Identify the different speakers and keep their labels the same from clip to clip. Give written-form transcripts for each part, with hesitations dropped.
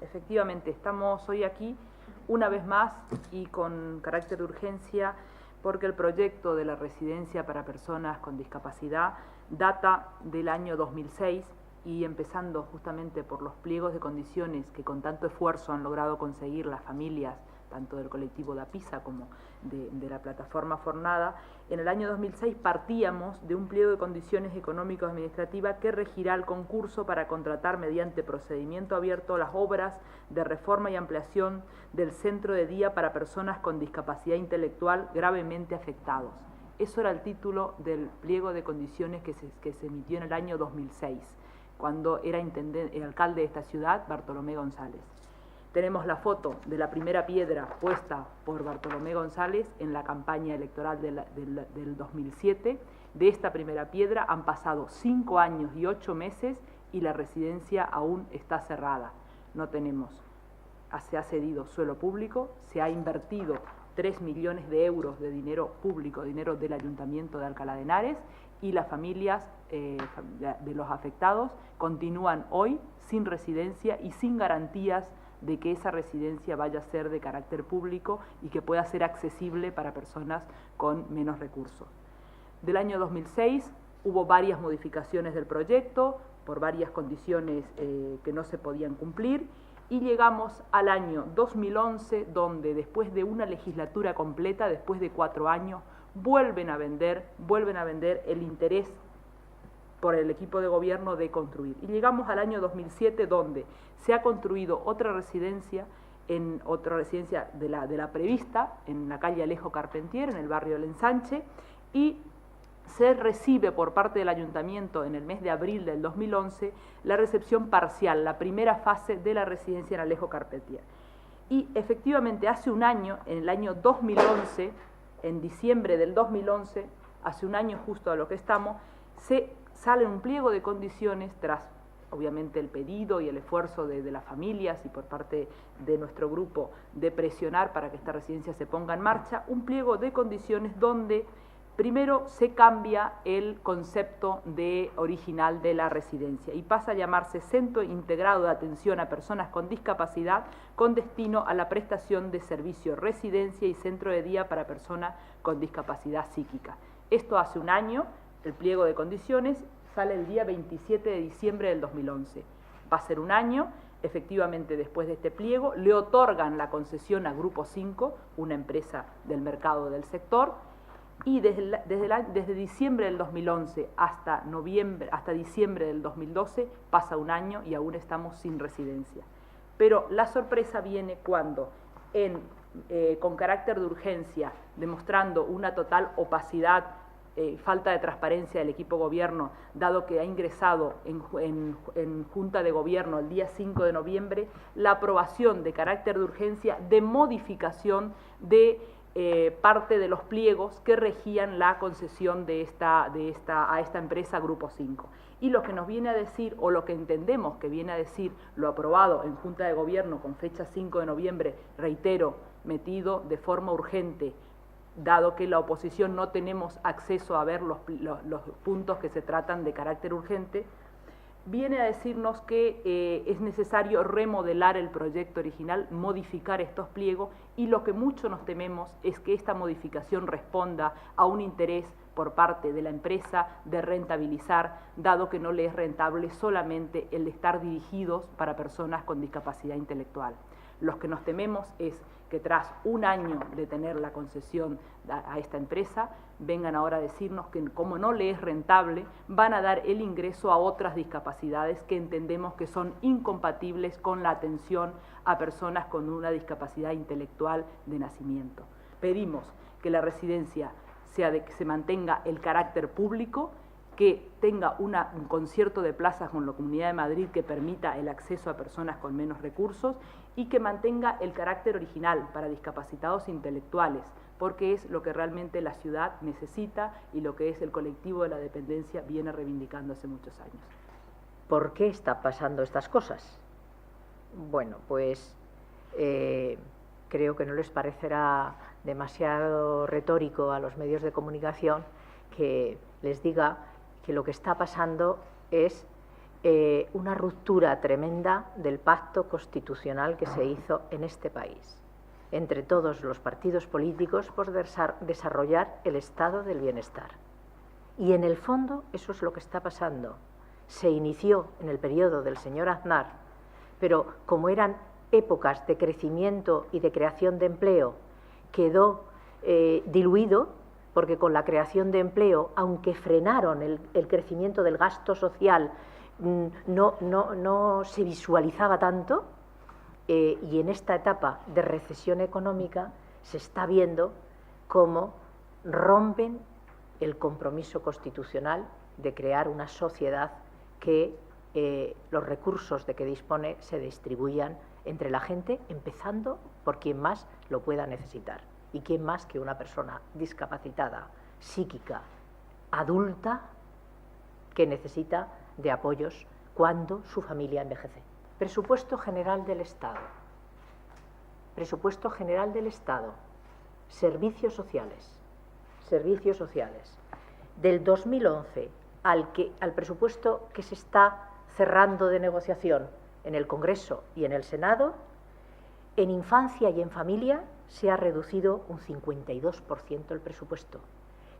Speaker 1: Efectivamente, estamos hoy aquí una vez más y con carácter de urgencia porque el proyecto de la residencia para personas con discapacidad data del año 2006 y empezando justamente por los pliegos de condiciones que con tanto esfuerzo han logrado conseguir las familias, tanto del colectivo Da Pisa como de la plataforma Fornada, en el año 2006 partíamos de un pliego de condiciones económico-administrativas que regirá el concurso para contratar mediante procedimiento abierto las obras de reforma y ampliación del centro de día para personas con discapacidad intelectual gravemente afectados. Eso era el título del pliego de condiciones que se emitió en el año 2006, cuando era el alcalde de esta ciudad, Bartolomé González. Tenemos la foto de la primera piedra puesta por Bartolomé González en la campaña electoral del 2007. De esta primera piedra han pasado 5 años y 8 meses y la residencia aún está cerrada. No tenemos, se ha cedido suelo público, se ha invertido 3 millones de euros de dinero público, dinero del Ayuntamiento de Alcalá de Henares, y las familias de los afectados continúan hoy sin residencia y sin garantías de que esa residencia vaya a ser de carácter público y que pueda ser accesible para personas con menos recursos. Del año 2006 hubo varias modificaciones del proyecto por varias condiciones que no se podían cumplir, y llegamos al año 2011, donde después de una legislatura completa, después de 4 años, vuelven a vender el interés por el equipo de gobierno de construir. Y llegamos al año 2007, donde se ha construido otra residencia de la prevista, en la calle Alejo Carpentier, en el barrio del Ensanche, y se recibe por parte del Ayuntamiento en el mes de abril del 2011 la recepción parcial, la primera fase de la residencia en Alejo Carpentier. Y efectivamente hace un año, en el año 2011, en diciembre del 2011, hace un año justo a lo que estamos, se sale un pliego de condiciones tras, obviamente, el pedido y el esfuerzo de las familias y por parte de nuestro grupo de presionar para que esta residencia se ponga en marcha, un pliego de condiciones donde primero se cambia el concepto original de la residencia y pasa a llamarse Centro Integrado de Atención a Personas con Discapacidad con destino a la prestación de servicio, residencia y centro de día para personas con discapacidad psíquica. Esto hace un año, el pliego de condiciones sale el día 27 de diciembre del 2011. Va a ser un año, efectivamente después de este pliego, le otorgan la concesión a Grupo 5, una empresa del mercado del sector, y desde diciembre del 2011 hasta diciembre del 2012 pasa un año y aún estamos sin residencia. Pero la sorpresa viene cuando, con carácter de urgencia, demostrando una total opacidad, falta de transparencia del equipo gobierno, dado que ha ingresado en Junta de Gobierno el día 5 de noviembre la aprobación de carácter de urgencia de modificación de parte de los pliegos que regían la concesión a esta empresa Grupo 5. Y lo que nos viene a decir, o lo que entendemos que viene a decir lo aprobado en Junta de Gobierno con fecha 5 de noviembre, reitero, metido de forma urgente, dado que la oposición no tenemos acceso a ver los puntos que se tratan de carácter urgente, viene a decirnos que es necesario remodelar el proyecto original, modificar estos pliegos, y lo que mucho nos tememos es que esta modificación responda a un interés por parte de la empresa de rentabilizar, dado que no le es rentable solamente el de estar dirigidos para personas con discapacidad intelectual. Lo que nos tememos es que tras un año de tener la concesión a esta empresa, vengan ahora a decirnos que como no le es rentable, van a dar el ingreso a otras discapacidades que entendemos que son incompatibles con la atención a personas con una discapacidad intelectual de nacimiento. Pedimos que la residencia que se mantenga el carácter público, que tenga un concierto de plazas con la Comunidad de Madrid que permita el acceso a personas con menos recursos y que mantenga el carácter original para discapacitados intelectuales, porque es lo que realmente la ciudad necesita y lo que el colectivo de la dependencia viene reivindicando hace muchos años.
Speaker 2: ¿Por qué están pasando estas cosas? Bueno, pues creo que no les parecerá demasiado retórico a los medios de comunicación que les diga que lo que está pasando es una ruptura tremenda del pacto constitucional que se hizo en este país, entre todos los partidos políticos, por desarrollar el estado del bienestar. Y en el fondo eso es lo que está pasando. Se inició en el periodo del señor Aznar, pero como eran épocas de crecimiento y de creación de empleo, quedó diluido, porque con la creación de empleo, aunque frenaron el crecimiento del gasto social, no se visualizaba tanto, y en esta etapa de recesión económica se está viendo cómo rompen el compromiso constitucional de crear una sociedad que los recursos de que dispone se distribuyan entre la gente, empezando por quien más lo pueda necesitar. ¿Y quién más que una persona discapacitada, psíquica, adulta, que necesita de apoyos cuando su familia envejece? Presupuesto general del Estado. Presupuesto general del Estado. Servicios sociales. Servicios sociales. Del 2011 al presupuesto que se está cerrando de negociación en el Congreso y en el Senado, en infancia y en familia se ha reducido un 52% el presupuesto,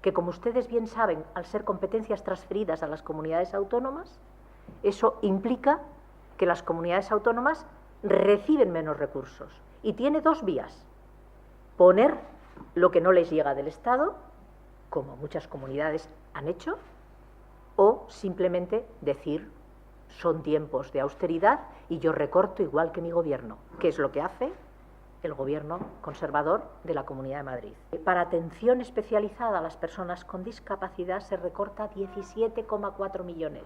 Speaker 2: que, como ustedes bien saben, al ser competencias transferidas a las comunidades autónomas, eso implica que las comunidades autónomas reciben menos recursos. Y tiene dos vías: poner lo que no les llega del Estado, como muchas comunidades han hecho, o simplemente decir: son tiempos de austeridad y yo recorto igual que mi gobierno, que es lo que hace el gobierno conservador de la Comunidad de Madrid. Para atención especializada a las personas con discapacidad se recorta 17,4 millones.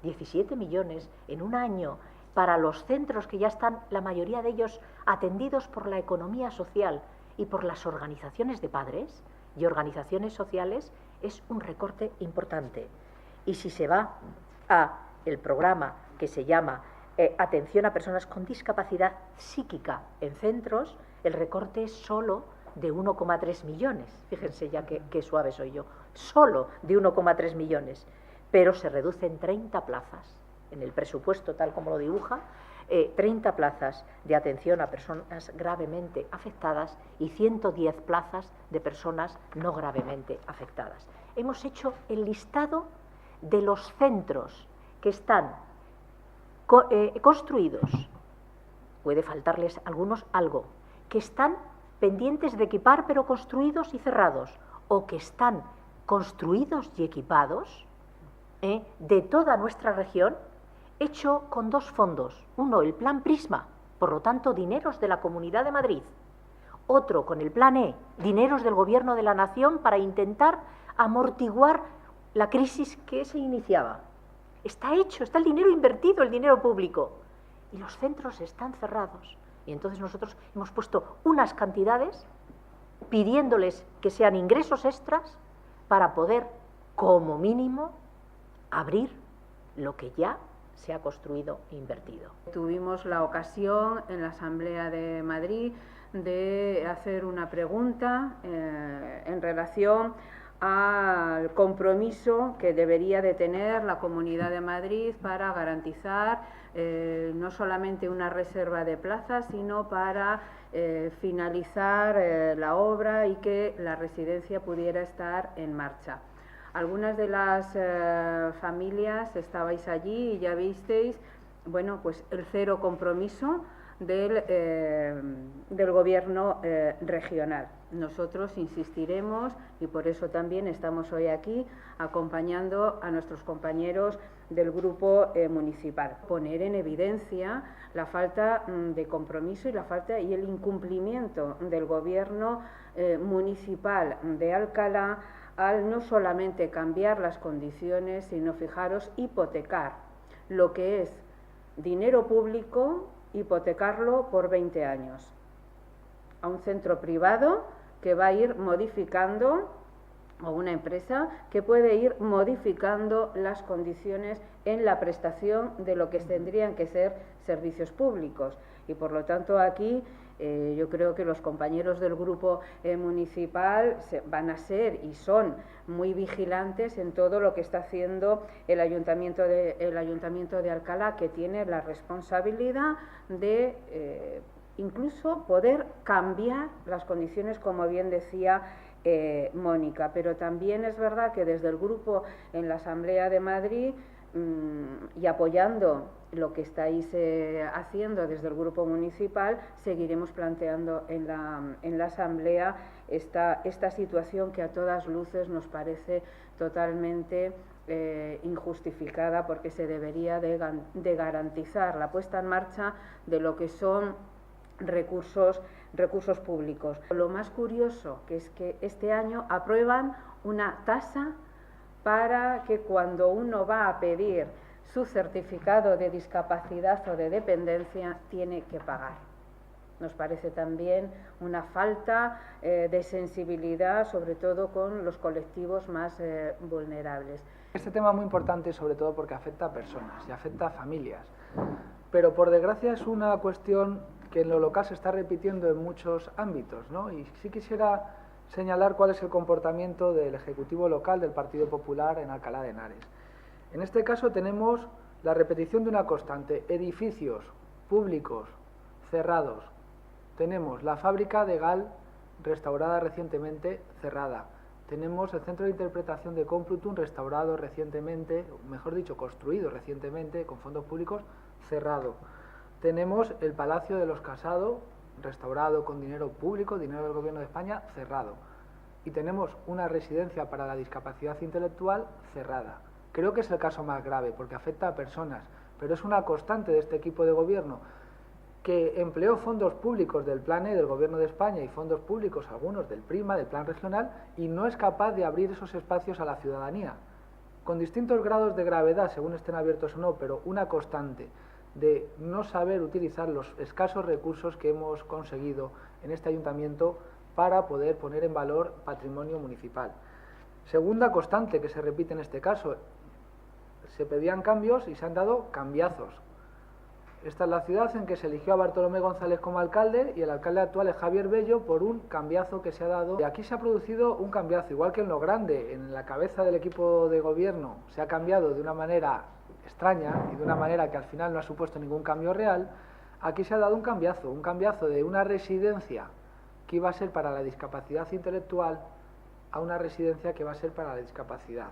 Speaker 2: 17 millones en un año para los centros que ya están, la mayoría de ellos, atendidos por la economía social y por las organizaciones de padres y organizaciones sociales, es un recorte importante. Y si se va a el programa que se llama Atención a personas con discapacidad psíquica en centros, el recorte es solo de 1,3 millones. Fíjense ya qué suave soy yo. Solo de 1,3 millones. Pero se reduce en 30 plazas. En el presupuesto, tal como lo dibuja, 30 plazas de atención a personas gravemente afectadas y 110 plazas de personas no gravemente afectadas. Hemos hecho el listado de los centros que están construidos, puede faltarles algunos algo, que están pendientes de equipar pero construidos y cerrados, o que están construidos y equipados, de toda nuestra región, hecho con dos fondos. Uno, el Plan Prisma, por lo tanto, dineros de la Comunidad de Madrid. Otro, con el Plan E, dineros del Gobierno de la Nación para intentar amortiguar la crisis que se iniciaba. Está hecho, está el dinero invertido, el dinero público. Y los centros están cerrados. Y entonces nosotros hemos puesto unas cantidades pidiéndoles que sean ingresos extras para poder, como mínimo, abrir lo que ya se ha construido e invertido.
Speaker 3: Tuvimos la ocasión en la Asamblea de Madrid de hacer una pregunta en relación al compromiso que debería de tener la Comunidad de Madrid para garantizar no solamente una reserva de plazas, sino para finalizar la obra y que la residencia pudiera estar en marcha. Algunas de las familias estabais allí y ya visteis, bueno, pues el cero compromiso del gobierno regional. Nosotros insistiremos y por eso también estamos hoy aquí acompañando a nuestros compañeros del grupo municipal. Poner en evidencia la falta de compromiso y la falta y el incumplimiento del gobierno municipal de Alcalá al no solamente cambiar las condiciones, sino, fijaros, hipotecar lo que es dinero público, hipotecarlo por 20 años a un centro privado que va a ir modificando, o una empresa que puede ir modificando las condiciones en la prestación de lo que tendrían que ser servicios públicos. Y por lo tanto aquí Yo creo que los compañeros del grupo municipal van a ser y son muy vigilantes en todo lo que está haciendo el Ayuntamiento de Alcalá, que tiene la responsabilidad de incluso poder cambiar las condiciones, como bien decía Mónica. Pero también es verdad que desde el grupo en la Asamblea de Madrid y apoyando lo que estáis haciendo desde el grupo municipal, seguiremos planteando en la Asamblea esta situación que a todas luces nos parece totalmente injustificada, porque se debería de garantizar la puesta en marcha de lo que son recursos públicos. Lo más curioso que es que este año aprueban una tasa para que cuando uno va a pedir su certificado de discapacidad o de dependencia tiene que pagar. Nos parece también una falta de sensibilidad, sobre todo con los colectivos más vulnerables.
Speaker 4: Este tema es muy importante, sobre todo porque afecta a personas y afecta a familias, pero por desgracia es una cuestión que en lo local se está repitiendo en muchos ámbitos, ¿no? Y sí quisiera señalar cuál es el comportamiento del Ejecutivo local del Partido Popular en Alcalá de Henares. En este caso tenemos la repetición de una constante: edificios públicos cerrados. Tenemos la fábrica de GAL restaurada recientemente, cerrada. Tenemos el centro de interpretación de Complutum restaurado recientemente, mejor dicho, construido recientemente con fondos públicos, cerrado. Tenemos el Palacio de los Casado restaurado con dinero público, dinero del Gobierno de España, cerrado. Y tenemos una residencia para la discapacidad intelectual cerrada. Creo que es el caso más grave porque afecta a personas, pero es una constante de este equipo de gobierno, que empleó fondos públicos del Plan E del Gobierno de España y fondos públicos, algunos del PRIMA, del Plan Regional, y no es capaz de abrir esos espacios a la ciudadanía, con distintos grados de gravedad, según estén abiertos o no, pero una constante de no saber utilizar los escasos recursos que hemos conseguido en este ayuntamiento para poder poner en valor patrimonio municipal. Segunda constante que se repite en este caso: se pedían cambios y se han dado cambiazos. Esta es la ciudad en que se eligió a Bartolomé González como alcalde y el alcalde actual es Javier Bello, por un cambiazo que se ha dado. Y aquí se ha producido un cambiazo, igual que en Lo Grande, en la cabeza del equipo de gobierno se ha cambiado de una manera extraña y de una manera que al final no ha supuesto ningún cambio real. Aquí se ha dado un cambiazo de una residencia que iba a ser para la discapacidad intelectual a una residencia que va a ser para la discapacidad.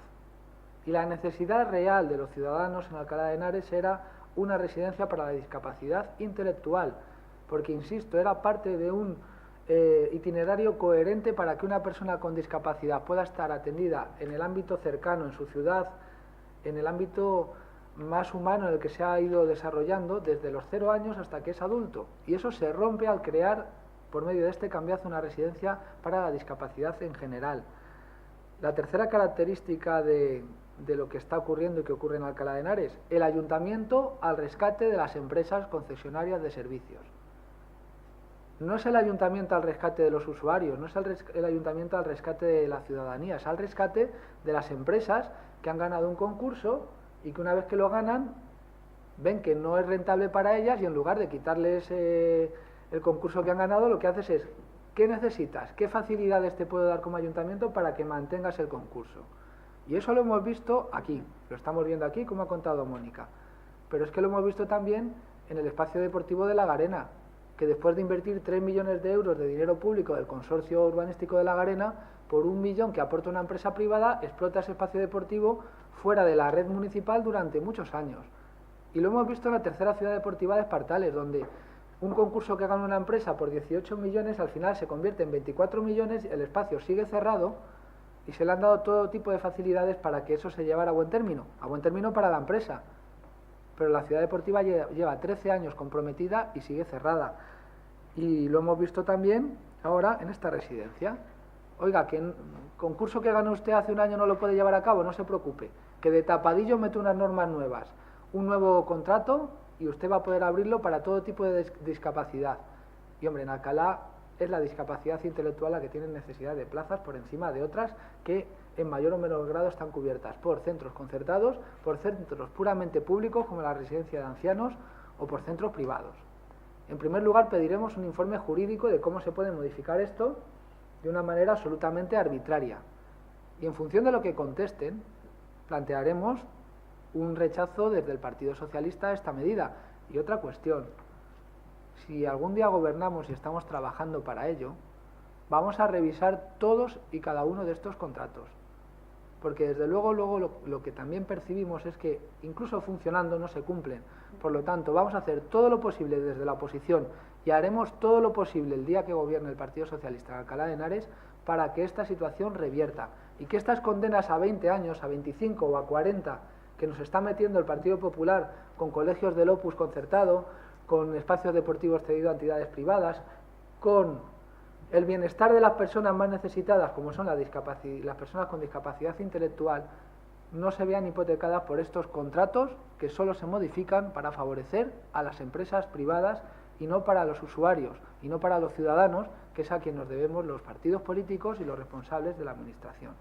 Speaker 4: Y la necesidad real de los ciudadanos en Alcalá de Henares era una residencia para la discapacidad intelectual, porque, insisto, era parte de un itinerario coherente para que una persona con discapacidad pueda estar atendida en el ámbito cercano, en su ciudad, en el ámbito más humano en el que se ha ido desarrollando desde los 0 años hasta que es adulto. Y eso se rompe al crear, por medio de este cambiazo, una residencia para la discapacidad en general. La tercera característica de lo que está ocurriendo y que ocurre en Alcalá de Henares: el ayuntamiento al rescate de las empresas concesionarias de servicios. No es el ayuntamiento al rescate de los usuarios, no es el ayuntamiento al rescate de la ciudadanía, es al rescate de las empresas que han ganado un concurso y que una vez que lo ganan ven que no es rentable para ellas y en lugar de quitarles el concurso que han ganado, lo que haces es: ¿qué necesitas? ¿Qué facilidades te puedo dar como ayuntamiento para que mantengas el concurso? Y eso lo hemos visto aquí, lo estamos viendo aquí, como ha contado Mónica. Pero es que lo hemos visto también en el espacio deportivo de La Garena, que después de invertir 3 millones de euros de dinero público del consorcio urbanístico de La Garena, por 1 millón que aporta una empresa privada, explota ese espacio deportivo fuera de la red municipal durante muchos años. Y lo hemos visto en la tercera ciudad deportiva de Espartales, donde un concurso que gana una empresa por 18 millones al final se convierte en 24 millones, el espacio sigue cerrado y se le han dado todo tipo de facilidades para que eso se llevara a buen término para la empresa. Pero la ciudad deportiva lleva 13 años comprometida y sigue cerrada. Y lo hemos visto también ahora en esta residencia. Oiga, que el concurso que ganó usted hace un año no lo puede llevar a cabo, no se preocupe, que de tapadillo mete unas normas nuevas, un nuevo contrato y usted va a poder abrirlo para todo tipo de discapacidad. Y hombre, en Alcalá es la discapacidad intelectual la que tiene necesidad de plazas por encima de otras que en mayor o menor grado están cubiertas por centros concertados, por centros puramente públicos como la residencia de ancianos o por centros privados. En primer lugar, pediremos un informe jurídico de cómo se puede modificar esto de una manera absolutamente arbitraria. Y en función de lo que contesten, plantearemos un rechazo desde el Partido Socialista a esta medida. Y otra cuestión, si algún día gobernamos y estamos trabajando para ello, vamos a revisar todos y cada uno de estos contratos. Porque desde luego lo que también percibimos es que incluso funcionando no se cumplen. Por lo tanto, vamos a hacer todo lo posible desde la oposición y haremos todo lo posible el día que gobierne el Partido Socialista en Alcalá de Henares para que esta situación revierta y que estas condenas a 20 años, a 25 o a 40 que nos está metiendo el Partido Popular con colegios del Opus concertado, con espacios deportivos cedidos a entidades privadas, con el bienestar de las personas más necesitadas, como son las personas con discapacidad intelectual, no se vean hipotecadas por estos contratos que solo se modifican para favorecer a las empresas privadas y no para los usuarios y no para los ciudadanos, que es a quien nos debemos los partidos políticos y los responsables de la administración.